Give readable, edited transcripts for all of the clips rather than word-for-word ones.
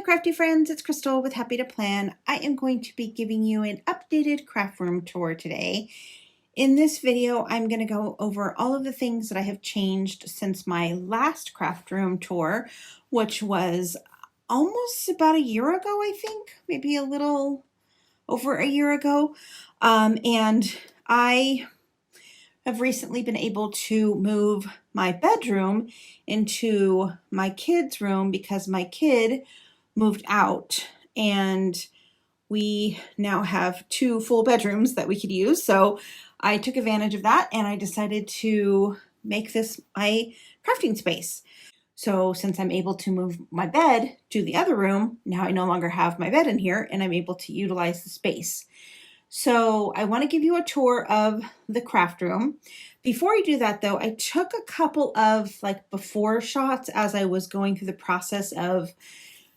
my crafty friends, it's Crystal with Happy to Plan. I am going to be giving you an updated craft room tour today. In this video, I'm going to go over all of the things that I have changed since my last craft room tour, which was almost about a year ago, I think, maybe a little over a year ago. And I have recently been able to move my bedroom into my kid's room because my kid moved out and we now have 2 full bedrooms that we could use. So I took advantage of that and I decided to make this my crafting space. So since I'm able to move my bed to the other room, now I no longer have my bed in here and I'm able to utilize the space. So I want to give you a tour of the craft room. Before I do that though, I took a couple of before shots as I was going through the process of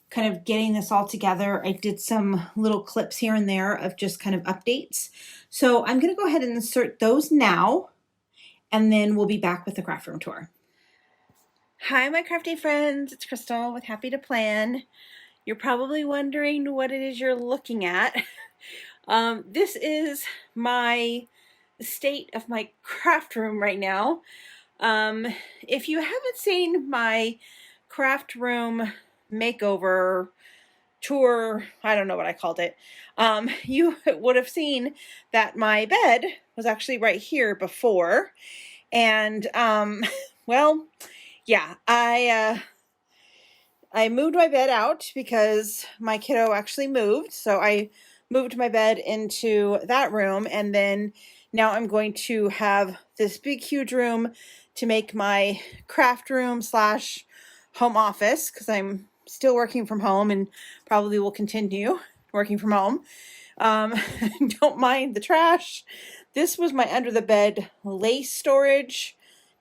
kind of getting this all together. I did some little clips here and there of just kind of updates. So I'm going to go ahead and insert those now, and then we'll be back with the craft room tour. Hi, my crafty friends. It's Crystal with Happy to Plan. You're probably wondering what it is you're looking at. This is the state of my craft room right now. If you haven't seen my craft room makeover tour, I don't know what I called it, you would have seen that my bed was actually right here before. And well, yeah, I moved my bed out because my kiddo actually moved. So I moved my bed into that room, and then now I'm going to have this big huge room to make my craft room slash home office, because I'm still working from home and probably will continue working from home. Don't mind the trash. This was my under the bed lace storage.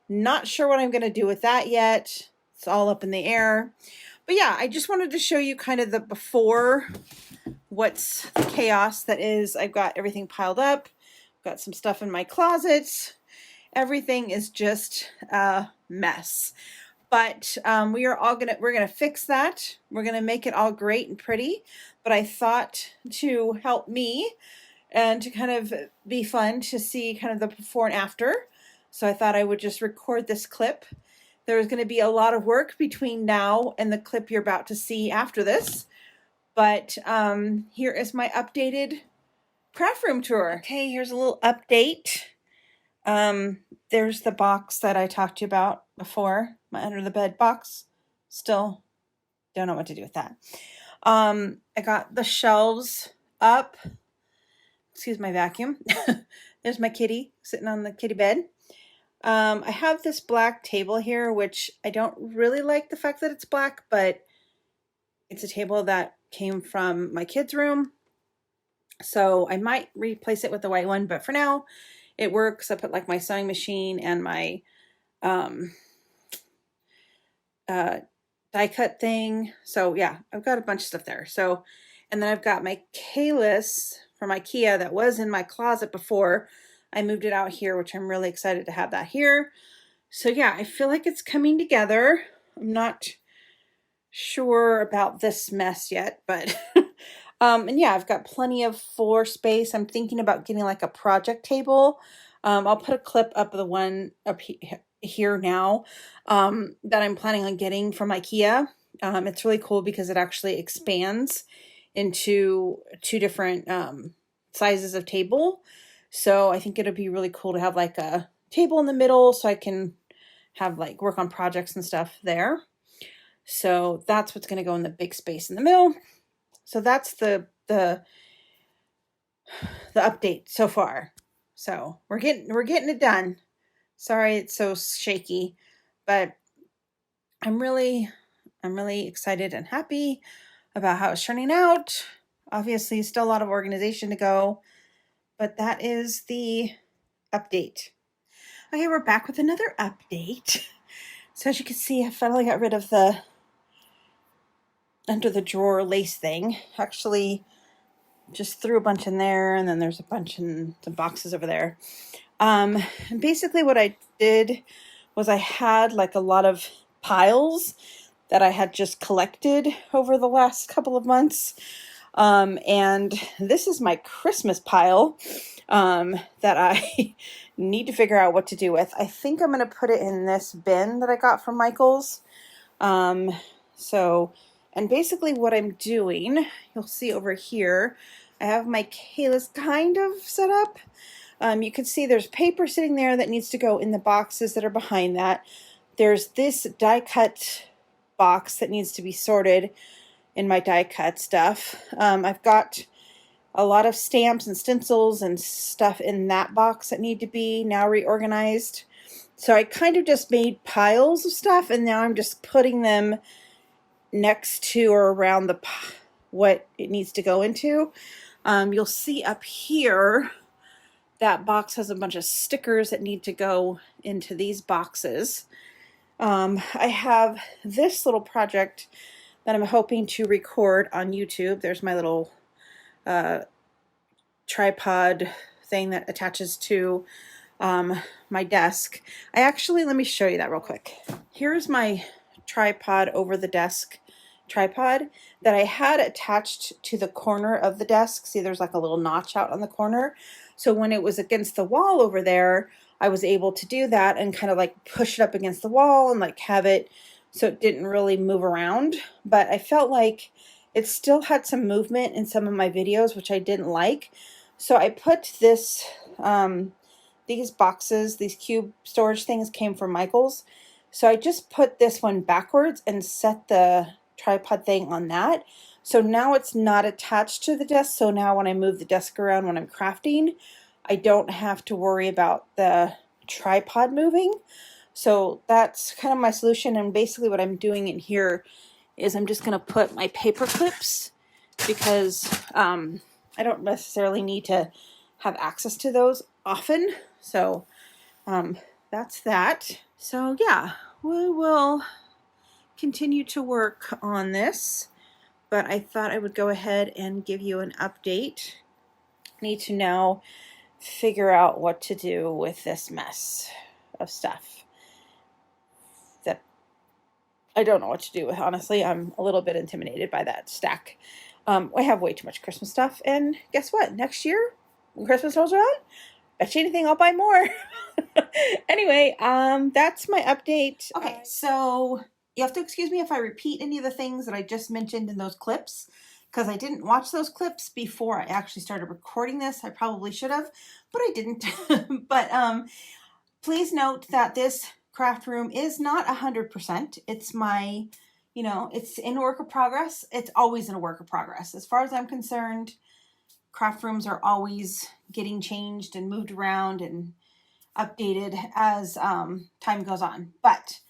Not sure what I'm going to do with that yet. It's all up in the air. But yeah, I just wanted to show you kind of the before, what's the chaos that is. I've got everything piled up. Got some stuff in my closets. Everything is just a mess. But we're gonna fix that. We're gonna make it all great and pretty. But I thought to help me and to kind of be fun to see kind of the before and after. So I thought I would just record this clip. There's going to be a lot of work between now and the clip you're about to see after this. But here is my updated craft room tour. Okay, here's a little update. There's the box that I talked to you about before, my under the bed box. Still don't know what to do with that. I got the shelves up. Excuse my vacuum. There's my kitty sitting on the kitty bed. I have this black table here, which I don't really like the fact that it's black, but it's a table that came from my kids' room. So I might replace it with the white one, but for now it works. I put like my sewing machine and my die cut thing. So yeah, I've got a bunch of stuff there. So, and then I've got my Kalis from IKEA that was in my closet before I moved it out here, which I'm really excited to have that here. So yeah, I feel like it's coming together. I'm not sure about this mess yet, but and yeah, I've got plenty of floor space. I'm thinking about getting like a project table. I'll put a clip up of the one up here now that I'm planning on getting from IKEA. It's really cool because it actually expands into 2 different sizes of table. So I think it'll be really cool to have like a table in the middle so I can have like work on projects and stuff there. So that's what's going to go in the big space in the middle. So that's the update so far. So we're getting it done. Sorry it's so shaky, but I'm really excited and happy about how it's turning out. Obviously still a lot of organization to go, but that is the update. Okay, we're back with another update. So as you can see, I finally got rid of the under the drawer lace thing. Actually just threw a bunch in there, and then there's a bunch in the boxes over there. And basically what I did was I had like a lot of piles that I had just collected over the last couple of months. And this is my Christmas pile that I need to figure out what to do with. I think I'm going to put it in this bin that I got from Michael's. And basically what I'm doing, you'll see over here, I have my Kayla's kind of set up. You can see there's paper sitting there that needs to go in the boxes that are behind that. There's this die cut box that needs to be sorted in my die cut stuff. I've got a lot of stamps and stencils and stuff in that box that need to be now reorganized. So I kind of just made piles of stuff, and now I'm just putting them next to or around what it needs to go into. You'll see up here that box has a bunch of stickers that need to go into these boxes. I have this little project that I'm hoping to record on YouTube. There's my little tripod thing that attaches to my desk. Let me show you that real quick. Here's my tripod over the desk tripod that I had attached to the corner of the desk. See, there's like a little notch out on the corner. So when it was against the wall over there, I was able to do that and kind of like push it up against the wall and like have it so it didn't really move around. But I felt like it still had some movement in some of my videos, which I didn't like. So I put this, these boxes, these cube storage things came from Michael's. So I just put this one backwards and set the tripod thing on that. So now it's not attached to the desk. So now when I move the desk around when I'm crafting, I don't have to worry about the tripod moving. So that's kind of my solution. And basically what I'm doing in here is I'm just going to put my paper clips, because I don't necessarily need to have access to those often. So that's that. So yeah, we will continue to work on this, but I thought I would go ahead and give you an update. Need to now figure out what to do with this mess of stuff that I don't know what to do with. Honestly, I'm a little bit intimidated by that stack. I have way too much Christmas stuff, and guess what? Next year, when Christmas rolls around, bet you anything I'll buy more. Anyway, that's my update. Okay, so you have to excuse me if I repeat any of the things that I just mentioned in those clips, because I didn't watch those clips before I actually started recording this. I probably should have, but I didn't. But please note that this craft room is not 100%. It's my, it's in work of progress. It's always in a work of progress. As far as I'm concerned, craft rooms are always getting changed and moved around and updated as time goes on. But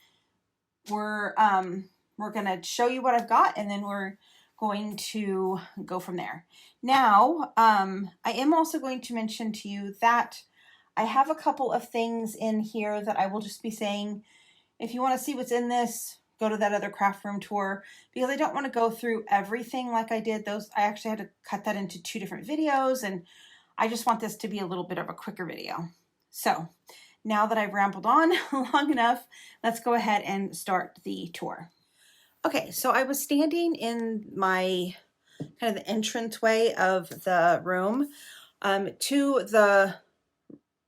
we're going to show you what I've got, and then we're going to go from there. Now, I am also going to mention to you that I have a couple of things in here that I will just be saying, if you want to see what's in this, go to that other craft room tour, because I don't want to go through everything like I did those. I actually had to cut that into 2 different videos, and I just want this to be a little bit of a quicker video. So now that I've rambled on long enough, let's go ahead and start the tour. Okay, so I was standing in my kind of the entranceway of the room. To the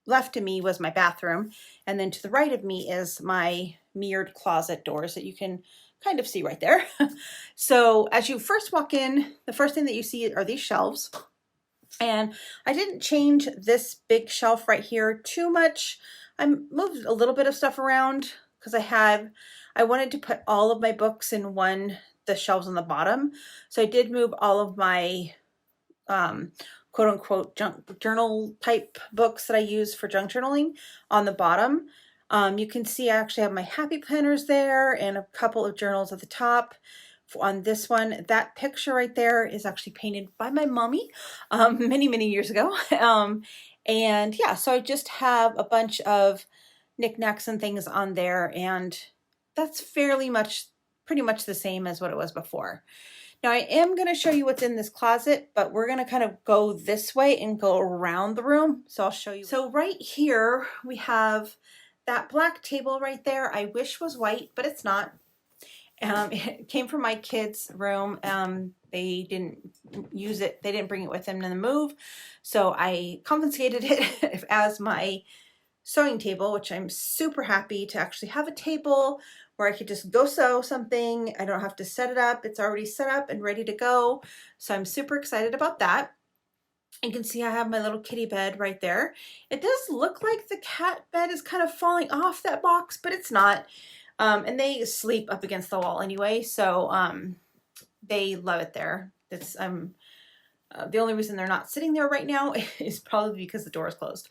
left of me was my bathroom, and then to the right of me is my mirrored closet doors that you can kind of see right there. So as you first walk in, the first thing that you see are these shelves. And I didn't change this big shelf right here too much. I moved a little bit of stuff around because I wanted to put all of my books in the shelves on the bottom. So I did move all of my quote unquote junk journal type books that I use for junk journaling on the bottom. You can see I actually have my happy planners there and a couple of journals at the top. On this one, that picture right there is actually painted by my mommy many years ago. And yeah, so I just have a bunch of knickknacks and things on there, and that's pretty much the same as what it was before. Now I am going to show you what's in this closet, but we're going to kind of go this way and go around the room. So I'll show you. So right here we have that black table right there. I wish was white, but it's not. It came from my kids' room. They didn't use it. They didn't bring it with them in the move. So I confiscated it as my sewing table, which I'm super happy to actually have a table where I could just go sew something. I don't have to set it up. It's already set up and ready to go. So I'm super excited about that. You can see I have my little kitty bed right there. It does look like the cat bed is kind of falling off that box, but it's not. And they sleep up against the wall anyway, so they love it there. It's the only reason they're not sitting there right now is probably because the door is closed.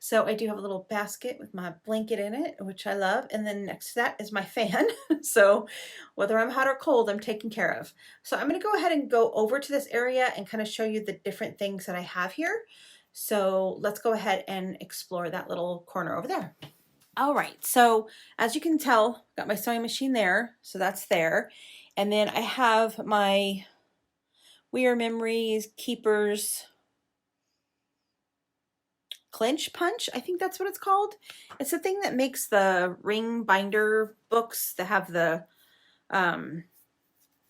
So I do have a little basket with my blanket in it, which I love. And then next to that is my fan. So whether I'm hot or cold, I'm taken care of. So I'm going to go ahead and go over to this area and kind of show you the different things that I have here. So let's go ahead and explore that little corner over there. All right, so as you can tell, got my sewing machine there, so that's there. And then I have my We Are Memories Keepers clinch punch, I think that's what it's called. It's the thing that makes the ring binder books that have the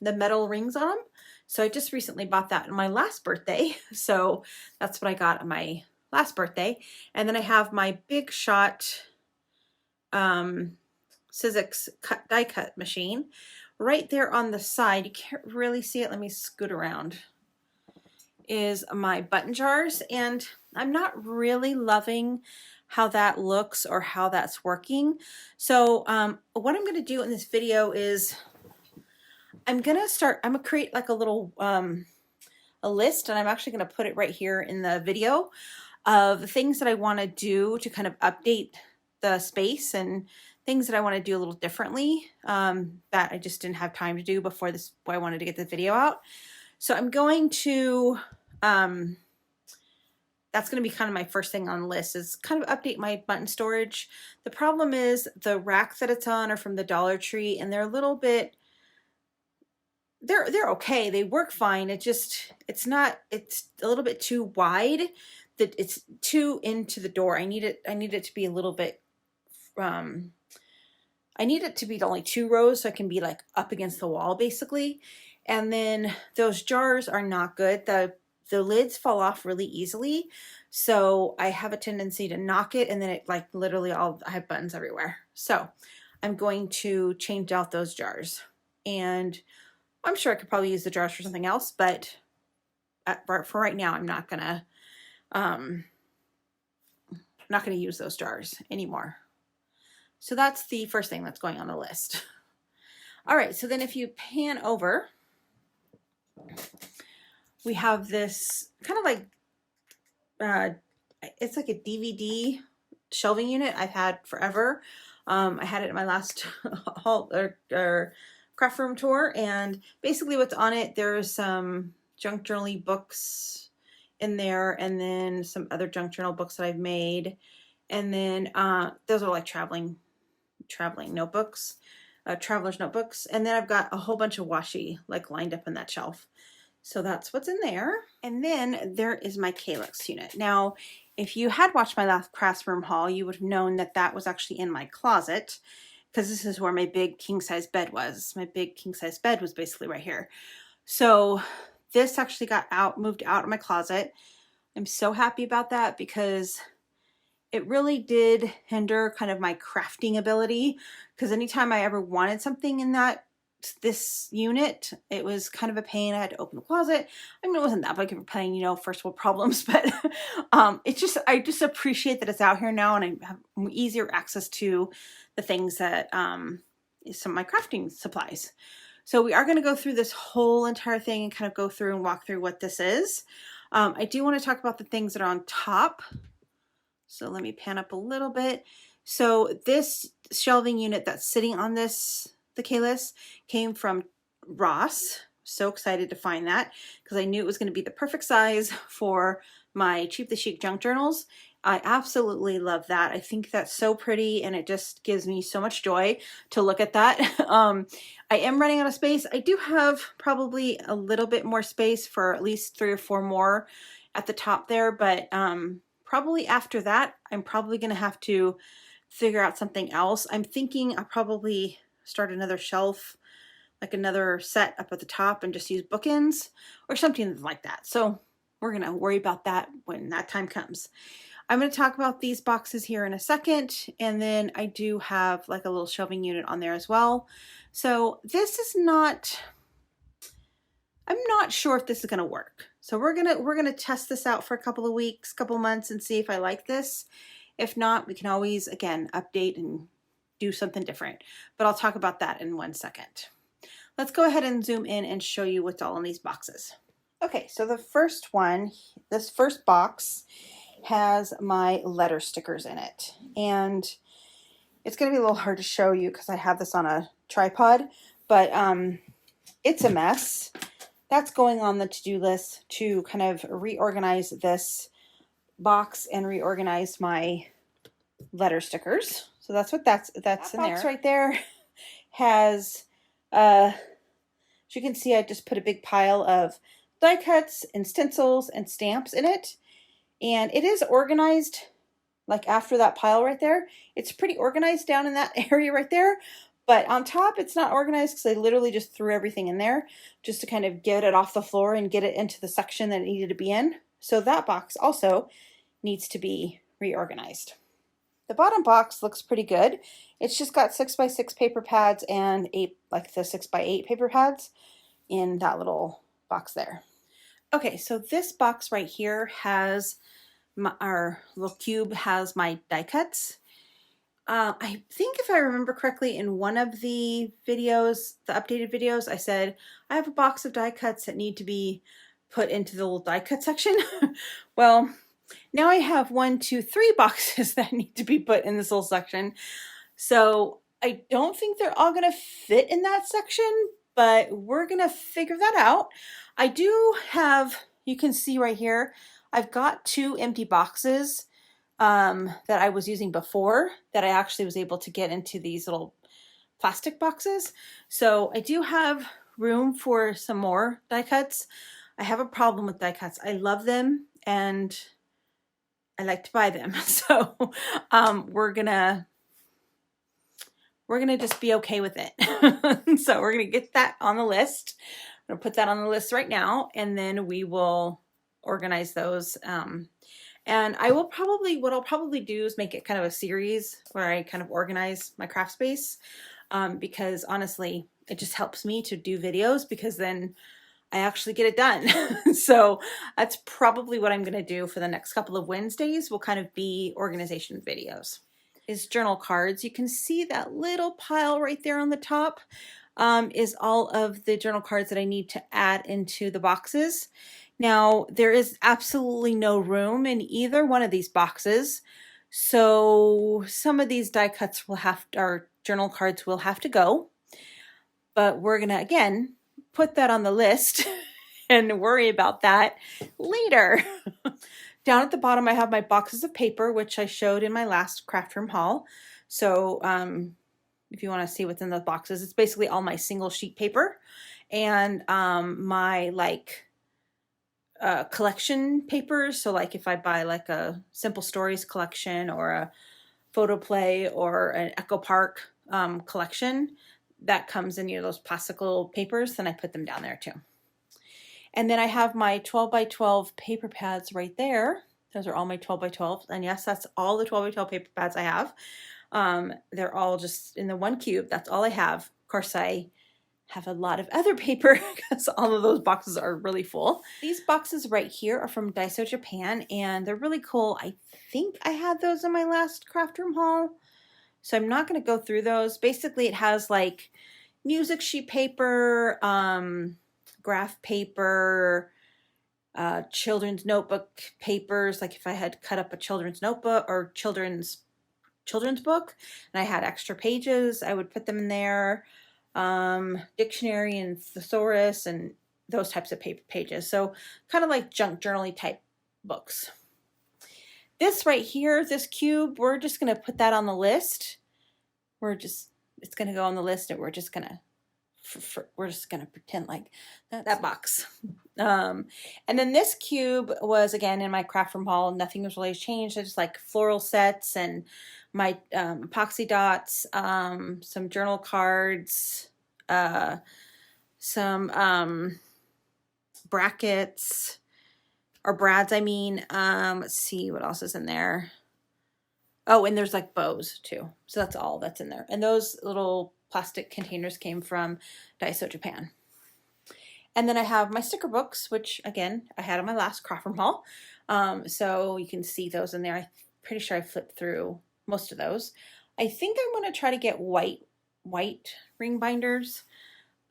metal rings on them. So I just recently bought that on my last birthday. So that's what I got on my last birthday. And then I have my Big Shot Sizzix die cut machine right there on the side. You can't really see it. Let me scoot around. Is my button jars, and I'm not really loving how that looks or how that's working. So what I'm going to do in this video is I'm going to create like a little a list, and I'm actually going to put it right here in the video of the things that I want to do to kind of update the space and things that I want to do a little differently that I just didn't have time to do before I wanted to get the video out. So I'm going to that's going to be kind of my first thing on the list, is kind of update my button storage. The problem is the racks that it's on are from the Dollar Tree, and they're a little bit, they're okay. They work fine. it's a little bit too wide, that it's too into the door. I need it to be a little bit, I need it to be only 2 rows so I can be like up against the wall basically. And then those jars are not good. The lids fall off really easily. So I have a tendency to knock it, and then it like literally I have buttons everywhere. So I'm going to change out those jars, and I'm sure I could probably use the jars for something else, but for right now, I'm not gonna use those jars anymore. So that's the first thing that's going on the list. All right, so then if you pan over, we have this kind of like, it's like a DVD shelving unit I've had forever. I had it in my last haul or craft room tour, and basically what's on it, there's some junk journal books in there, and then some other junk journal books that I've made, and then those are like traveling notebooks, traveler's notebooks, and then I've got a whole bunch of washi like lined up in that shelf. So that's what's in there. And then there is my Calyx unit. Now, if you had watched my last craft room haul, you would have known that that was actually in my closet, because this is where my big king size bed was. My big king size bed was basically right here. So this actually got moved out of my closet. I'm so happy about that, because it really did hinder kind of my crafting ability, because anytime I ever wanted something in this unit, it was kind of a pain. I had to open the closet. I mean, it wasn't that big of a pain, you know, first world problems, but I just appreciate that it's out here now, and I have easier access to the things that some of my crafting supplies. So we are going to go through this whole entire thing and kind of go through and walk through what this is. I do want to talk about the things that are on top. So let me pan up a little bit. So this shelving unit that's sitting on the Calyx came from Ross. So excited to find that, because I knew it was going to be the perfect size for my Cheap the Chic junk journals. I absolutely love that. I think that's so pretty, and it just gives me so much joy to look at that. I am running out of space. I do have probably a little bit more space for at least 3 or 4 more at the top there, but probably after that, I'm probably going to have to figure out something else. I'm thinking I'll probably start another shelf like another set up at the top and just use bookends or something like that. So we're gonna worry about that when that time comes. I'm going to talk about these boxes here in a second, and then I do have like a little shelving unit on there as well. So this is not, I'm not sure if this is going to work. So we're going to test this out for a couple of weeks, couple of months, and see if I like this. If not, we can always, again, update and do something different, but I'll talk about that in 1 second. Let's go ahead and zoom in and show you what's all in these boxes. Okay, so the first one, this first box has my letter stickers in it, and it's going to be a little hard to show you because I have this on a tripod, but it's a mess. That's going on the to-do list to kind of reorganize this box and reorganize my letter stickers. So that's what that's in there. That box right there has as you can see, I just put a big pile of die cuts and stencils and stamps in it. And it is organized, like after that pile right there. It's pretty organized down in that area right there. But on top, it's not organized because I literally just threw everything in there just to kind of get it off the floor and get it into the section that it needed to be in. So that box also needs to be reorganized. The bottom box looks pretty good. It's just got 6x6 paper pads and like the 6x8 paper pads in that little box there. Okay, so this box right here has our little cube has my die cuts. I think if I remember correctly, in one of the videos, the updated videos, I said I have a box of die cuts that need to be put into the little die cut section. Well, now I have 1, 2, 3 boxes that need to be put in this little section. So I don't think they're all going to fit in that section, but we're going to figure that out. I do have, you can see right here, I've got 2 empty boxes that I was using before that I actually was able to get into these little plastic boxes. So I do have room for some more die cuts. I have a problem with die cuts. I love them and I like to buy them. So we're gonna just be okay with it. So we're gonna get that on the list. I'm gonna put that on the list right now, and then we will organize those. And I will probably, what I'll probably do is make it kind of a series where I kind of organize my craft space, because honestly, it just helps me to do videos because then I actually get it done. So that's probably what I'm going to do for the next couple of Wednesdays will kind of be organization videos. Is journal cards. You can see that little pile right there on the top is all of the journal cards that I need to add into the boxes. Now, there is absolutely no room in either one of these boxes. So some of these die cuts will have to, or journal cards will have to go. But we're going to, again, put that on the list and worry about that later. Down at the bottom, I have my boxes of paper, which I showed in my last craft room haul. So if you want to see what's in the boxes, it's basically all my single sheet paper and my like collection papers. So like if I buy like a Simple Stories collection or a Photo Play or an Echo Park collection, that comes in, you know, those plastic little papers, then I put them down there too. And then I have my 12 by 12 paper pads right there. Those are all my 12 by 12. And yes, that's all the 12 by 12 paper pads I have. They're all just in the one cube. That's all I have. Of course, I have a lot of other paper because all of those boxes are really full. These boxes right here are from Daiso Japan, and they're really cool. I think I had those in my last craft room haul, so I'm not going to go through those. Basically, it has like music sheet paper, graph paper, children's notebook papers, like if I had cut up a children's notebook or children's book and I had extra pages, I would put them in there. Dictionary and thesaurus and those types of paper pages. So kind of like junk journaling type books. This right here, this cube, we're just going to put that on the list. It's going to go on the list, and we're just going to pretend like that box. And then this cube was, again, in my craft room haul. Nothing was really changed. I just like floral sets and my epoxy dots, some journal cards, some brackets, or brads, I mean. Let's see what else is in there. Oh, and there's like bows too. So that's all that's in there. And those little plastic containers came from Daiso Japan. And then I have my sticker books, which again, I had on my last craft room haul. So you can see those in there. I'm pretty sure I flipped through most of those. I think I'm going to try to get white ring binders.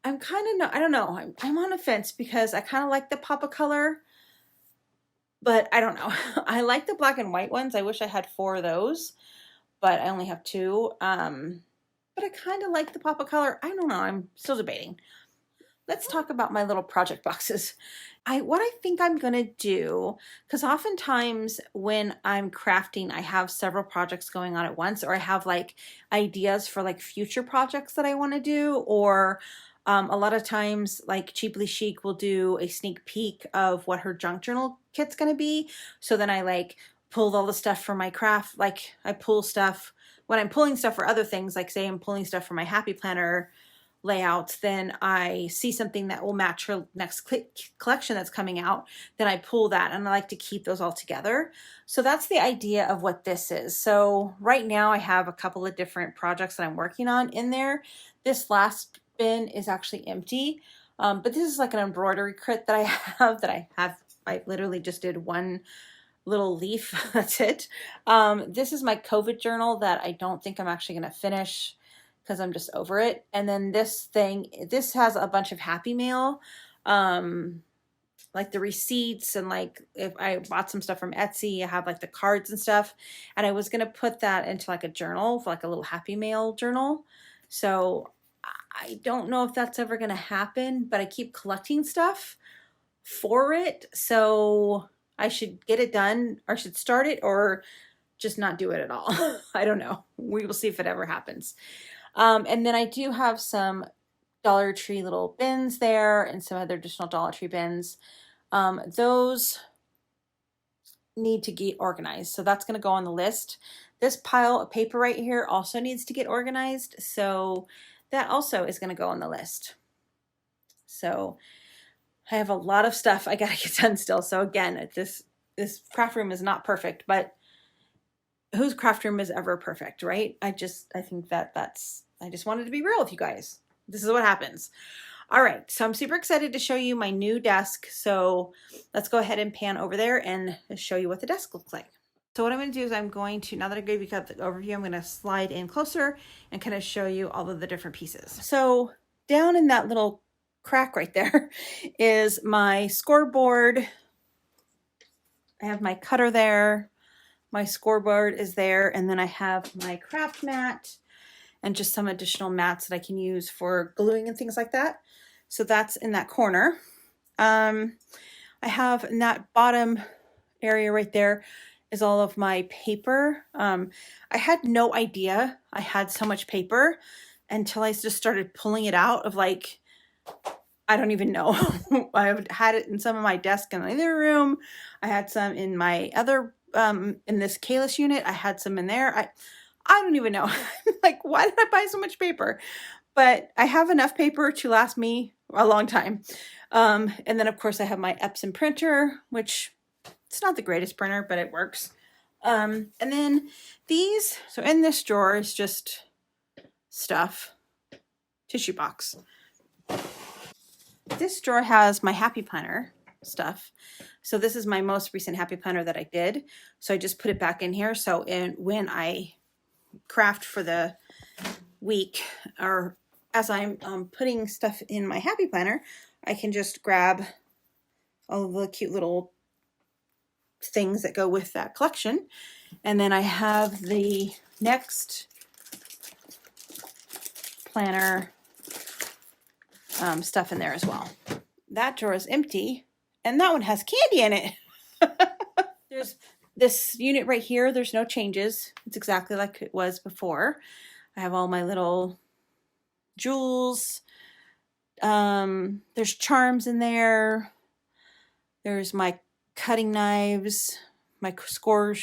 I'm kind of not, I don't know. I'm on a fence because I kind of like the pop of color, but I don't know. I like the black and white ones. I wish I had 4 of those, but I only have 2. But I kind of like the pop of color. I don't know. I'm still debating. Let's talk about my little project boxes. What I think I'm gonna do, because oftentimes when I'm crafting, I have several projects going on at once, or I have like ideas for like future projects that I want to do, or a lot of times like Cheaply Chic will do a sneak peek of what her junk journal kit's gonna be. So then I like pulled all the stuff for my craft. Like I pull stuff when I'm pulling stuff for other things, like say I'm pulling stuff for my Happy Planner layouts, then I see something that will match her next collection that's coming out, then I pull that, and I like to keep those all together. So that's the idea of what this is. So right now I have a couple of different projects that I'm working on in there. This last bin is actually empty, but this is like an embroidery kit that I have. I literally just did one little leaf. That's it. This is my COVID journal that I don't think I'm actually going to finish because I'm just over it. And then this has a bunch of Happy Mail, like the receipts, and like if I bought some stuff from Etsy, I have like the cards and stuff. And I was going to put that into like a journal, for like a little Happy Mail journal. So I don't know if that's ever going to happen, but I keep collecting stuff for it. So I should get it done, or should start it, or just not do it at all. I don't know. We will see if it ever happens. And then I do have some Dollar Tree little bins there, and some other additional Dollar Tree bins. Those need to get organized. So that's going to go on the list. This pile of paper right here also needs to get organized. So that also is going to go on the list. So I have a lot of stuff I got to get done still. So again, this craft room is not perfect, but whose craft room is ever perfect, right? I think I just wanted to be real with you guys. This is what happens. All right, so I'm super excited to show you my new desk. So let's go ahead and pan over there and show you what the desk looks like. So what I'm going to do is I'm going to, now that I gave you the overview, I'm going to slide in closer and kind of show you all of the different pieces. So down in that little crack right there is my scoreboard. I have my cutter there. My scoreboard is there, and then I have my craft mat and just some additional mats that I can use for gluing and things like that. So that's in that corner. I have in that bottom area right there is all of my paper. I had no idea I had so much paper until I just started pulling it out of, like, I don't even know. I had it in some of my desk in the other room. I had some in my other in this Kalis unit. I had some in there. I don't even know. Like, why did I buy so much paper? But I have enough paper to last me a long time. And then of course I have my Epson printer, which it's not the greatest printer, but it works. And then these, so in this drawer is just stuff, tissue box. This drawer has my Happy Planner stuff. So this is my most recent Happy Planner that I did. So I just put it back in here. So when I craft for the week, or as I'm putting stuff in my Happy Planner, I can just grab all of the cute little things that go with that collection. And then I have the next planner stuff in there as well. That drawer is empty, and that one has candy in it. There's this unit right here. There's no changes. It's exactly like it was before. I have all my little jewels. There's charms in there. There's my cutting knives, my score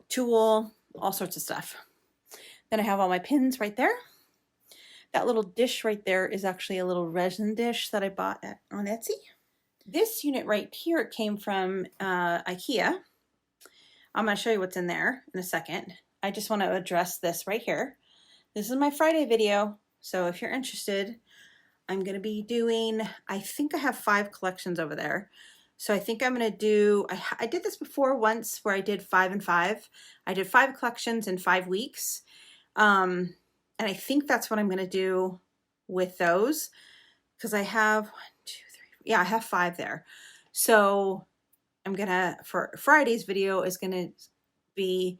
tool, all sorts of stuff. Then I have all my pins right there. That little dish right there is actually a little resin dish that I bought on Etsy. This unit right here came from IKEA. I'm going to show you what's in there in a second. I just want to address this right here. This is my Friday video, so if you're interested, I'm going to be doing, I think I have 5 collections over there. So I think I'm going to do, I did this before once where I did 5 and 5. I did 5 collections in 5 weeks. And I think that's what I'm going to do with those, because I have 1, 2, 3, yeah, I have 5 there. So I'm going to, for Friday's video is going to be,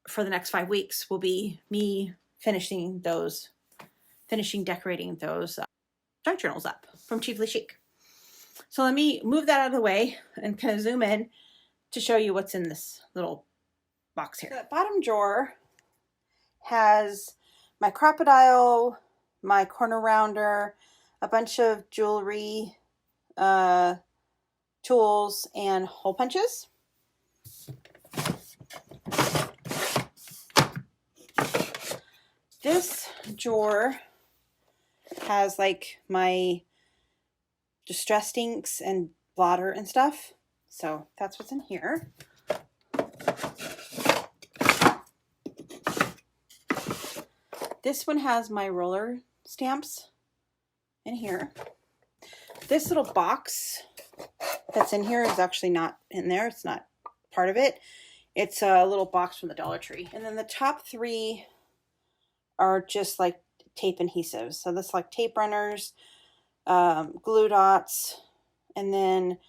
for the next 5 weeks, will be me finishing decorating those junk journals up from Chiefly Chic. So let me move that out of the way and kind of zoom in to show you what's in this little box here. The bottom drawer has my crocodile, my corner rounder, a bunch of jewelry, tools, and hole punches. This drawer has like my distress inks and blotter and stuff. So that's what's in here. This one has my roller stamps in here. This little box that's in here is actually not in there. It's not part of it. It's a little box from the Dollar Tree. And then the top 3 are just like tape adhesives. So this like tape runners, glue dots, and then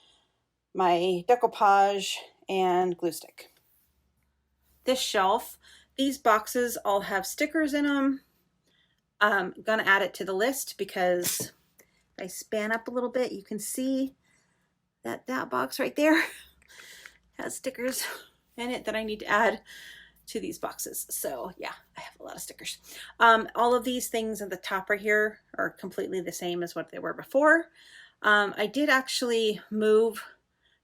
my decoupage and glue stick. This shelf, these boxes all have stickers in them. I'm gonna add it to the list because if I span up a little bit, you can see that that box right there has stickers in it that I need to add to these boxes. So yeah, I have a lot of stickers. All of these things at the top right here are completely the same as what they were before. I did actually move,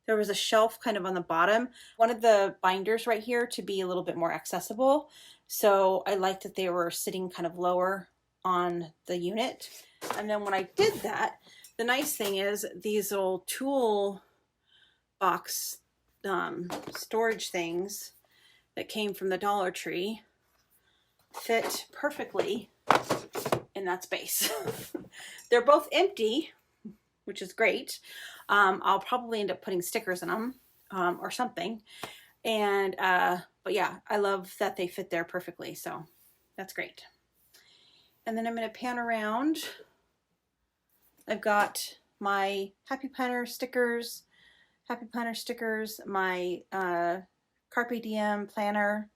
there was a shelf kind of on the bottom, one of the binders right here to be a little bit more accessible. So I liked that they were sitting kind of lower on the unit. And then when I did that, the nice thing is these little tool box storage things that came from the Dollar Tree fit perfectly in that space. They're both empty, which is great. I'll probably end up putting stickers in them or something. And but yeah, I love that they fit there perfectly. So that's great. And then I'm going to pan around. I've got my Happy Planner stickers, my Carpe Diem planner,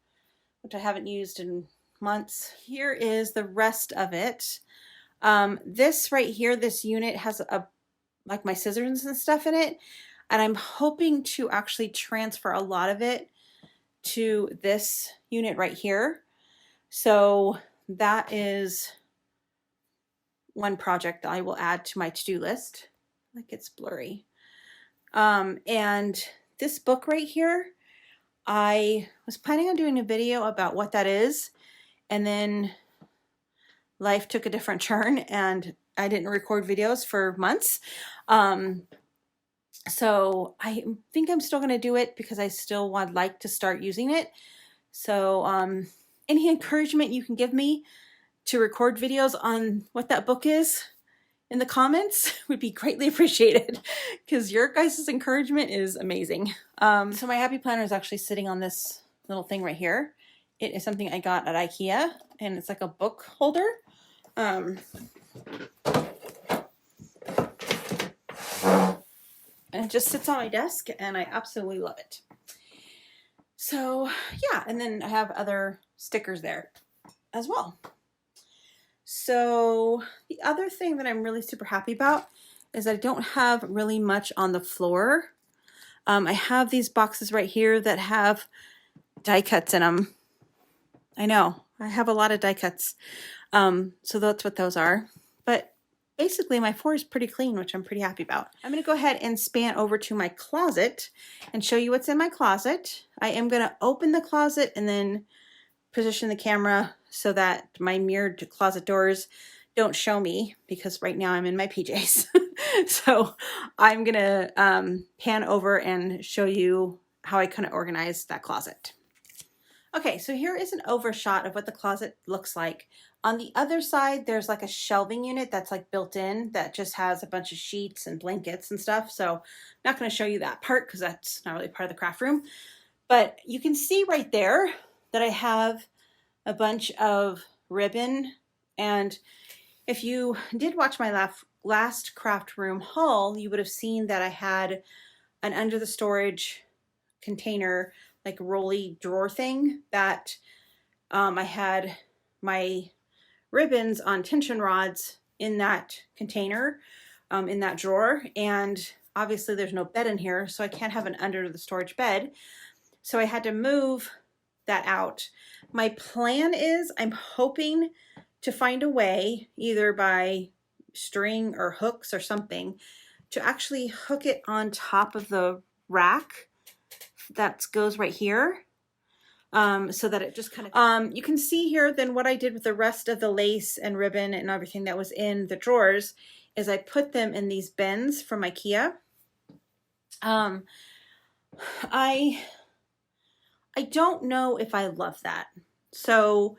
which I haven't used in months. Here is the rest of it. This right here, this unit has like my scissors and stuff in it, and I'm hoping to actually transfer a lot of it to this unit right here. So that is one project I will add to my to-do list. Like it's blurry. And this book right here, I was planning on doing a video about what that is, and then life took a different turn and I didn't record videos for months. So I think I'm still going to do it because I still would like to start using it. So any encouragement you can give me to record videos on what that book is in the comments would be greatly appreciated, because your guys' encouragement is amazing. So my Happy Planner is actually sitting on this little thing right here. It is something I got at IKEA, and it's like a book holder. And it just sits on my desk, and I absolutely love it. So yeah, and then I have other stickers there as well. So the other thing that I'm really super happy about is I don't have really much on the floor. I have these boxes right here that have die cuts in them. I know, I have a lot of die cuts. So that's what those are. But basically my floor is pretty clean, which I'm pretty happy about. I'm going to go ahead and span over to my closet and show you what's in my closet. I am going to open the closet and then position the camera so that my mirrored closet doors don't show me, because right now I'm in my PJs. So I'm gonna pan over and show you how I kind of organize that closet. Okay, so here is an overshot of what the closet looks like. On the other side, there's like a shelving unit that's like built in that just has a bunch of sheets and blankets and stuff. So I'm not going to show you that part because that's not really part of the craft room. But you can see right there that I have a bunch of ribbon. And if you did watch my last craft room haul, you would have seen that I had an under the storage container, like rolly drawer thing that I had my ribbons on tension rods in that container, in that drawer. And obviously there's no bed in here, so I can't have an under the storage bed. So I had to move that out. My plan is I'm hoping to find a way, either by string or hooks or something, to actually hook it on top of the rack that goes right here, so that it just kind of, you can see here then what I did with the rest of the lace and ribbon and everything that was in the drawers is I put them in these bins from IKEA. I don't know if I love that. So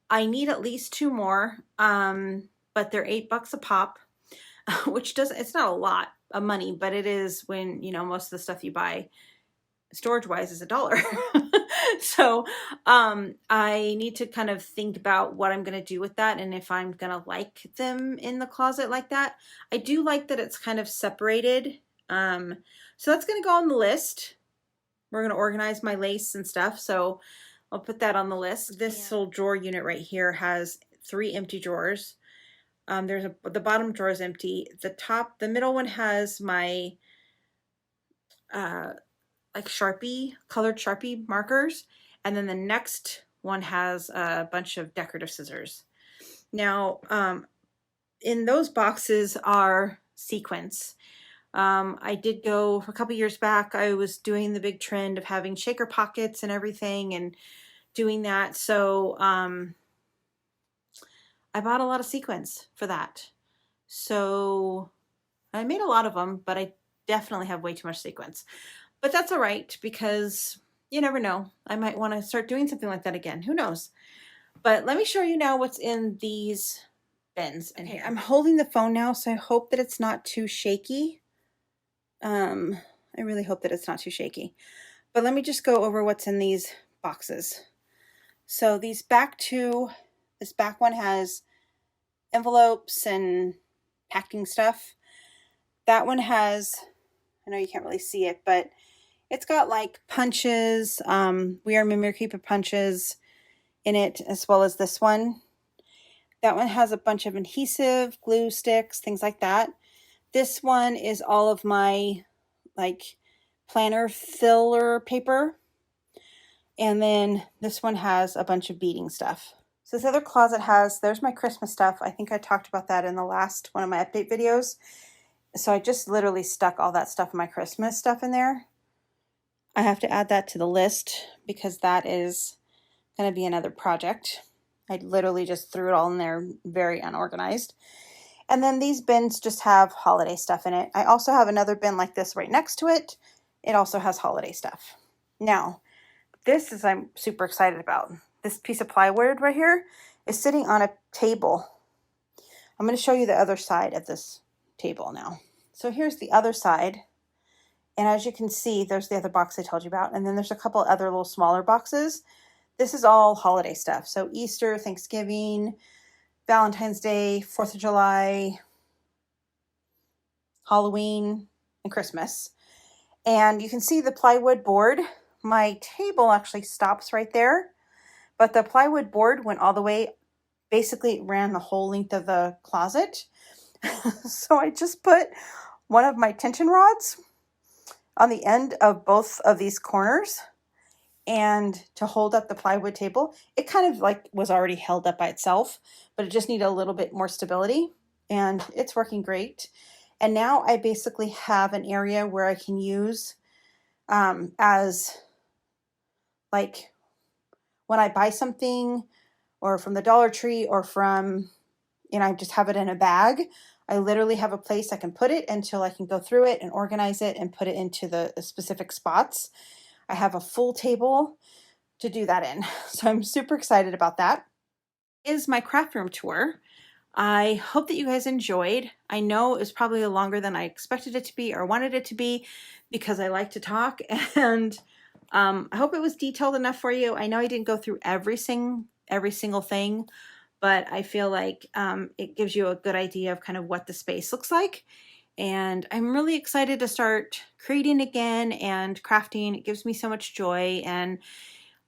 I need at least 2 more, but they're $8 a pop, which doesn't, it's not a lot of money, but it is when, you know, most of the stuff you buy storage wise is $1. So I need to kind of think about what I'm going to do with that and if I'm going to like them in the closet like that. I do like that it's kind of separated. So that's going to go on the list. We're going to organize my lace and stuff. So I'll put that on the list. This little drawer unit right here has 3 empty drawers. The bottom drawer is empty. The middle one has my like colored Sharpie markers. And then the next one has a bunch of decorative scissors. Now, in those boxes are sequins. I did go a couple years back. I was doing the big trend of having shaker pockets and everything and doing that. So I bought a lot of sequins for that. So I made a lot of them, but I definitely have way too much sequins. But that's all right, because you never know. I might want to start doing something like that again. Who knows? But let me show you now what's in these bins in here. I'm holding the phone now, so I hope that it's not too shaky. I really hope that it's not too shaky. But let me just go over what's in these boxes. So this back one has envelopes and packing stuff. That one has, I know you can't really see it, but it's got like punches, We Are Memory Keeper punches in it, as well as this one. That one has a bunch of adhesive, glue sticks, things like that. This one is all of my like planner filler paper. And then this one has a bunch of beading stuff. So this other closet there's my Christmas stuff. I think I talked about that in the last one of my update videos. So I just literally stuck all that stuff, my Christmas stuff, in there. I have to add that to the list because that is going to be another project. I literally just threw it all in there, very unorganized. And then these bins just have holiday stuff in it. I also have another bin like this right next to it. It also has holiday stuff. Now, I'm super excited about. This piece of plywood right here is sitting on a table. I'm going to show you the other side of this table now. So here's the other side. And as you can see, there's the other box I told you about. And then there's a couple other little smaller boxes. This is all holiday stuff. So Easter, Thanksgiving, Valentine's Day, 4th of July, Halloween, and Christmas. And you can see the plywood board. My table actually stops right there. But the plywood board went all the way, basically ran the whole length of the closet. So I just put one of my tension rods on the end of both of these corners, and to hold up the plywood table. It kind of like was already held up by itself, but it just needed a little bit more stability, and it's working great. And now I basically have an area where I can use as like when I buy something or from the Dollar Tree or from, I just have it in a bag. I literally have a place I can put it until I can go through it and organize it and put it into the specific spots. I have a full table to do that in. So I'm super excited about that. Is my craft room tour. I hope that you guys enjoyed. I know it was probably longer than I expected it to be or wanted it to be because I like to talk, and I hope it was detailed enough for you. I know I didn't go through every single thing, but I feel like it gives you a good idea of kind of what the space looks like. And I'm really excited to start creating again and crafting. It gives me so much joy. And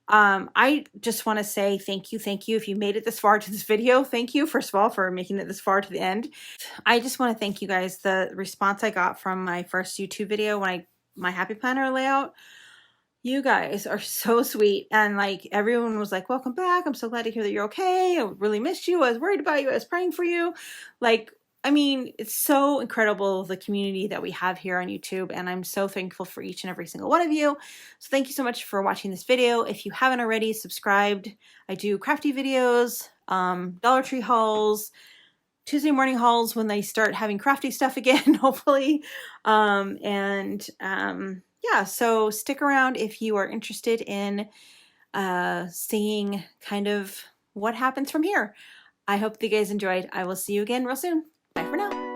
I just want to say thank you. If you made it this far to this video, thank you, first of all, for making it this far to the end. I just want to thank you guys. The response I got from my first YouTube video when my Happy Planner layout, you guys are so sweet. And like everyone was like, welcome back. I'm so glad to hear that you're okay. I really missed you. I was worried about you. I was praying for you. Like, I mean, it's so incredible, the community that we have here on YouTube, and I'm so thankful for each and every single one of you. So thank you so much for watching this video. If you haven't already subscribed, I do crafty videos, Dollar Tree hauls, Tuesday morning hauls when they start having crafty stuff again, hopefully. Yeah, so stick around if you are interested in seeing kind of what happens from here. I hope that you guys enjoyed. I will see you again real soon. Bye for now.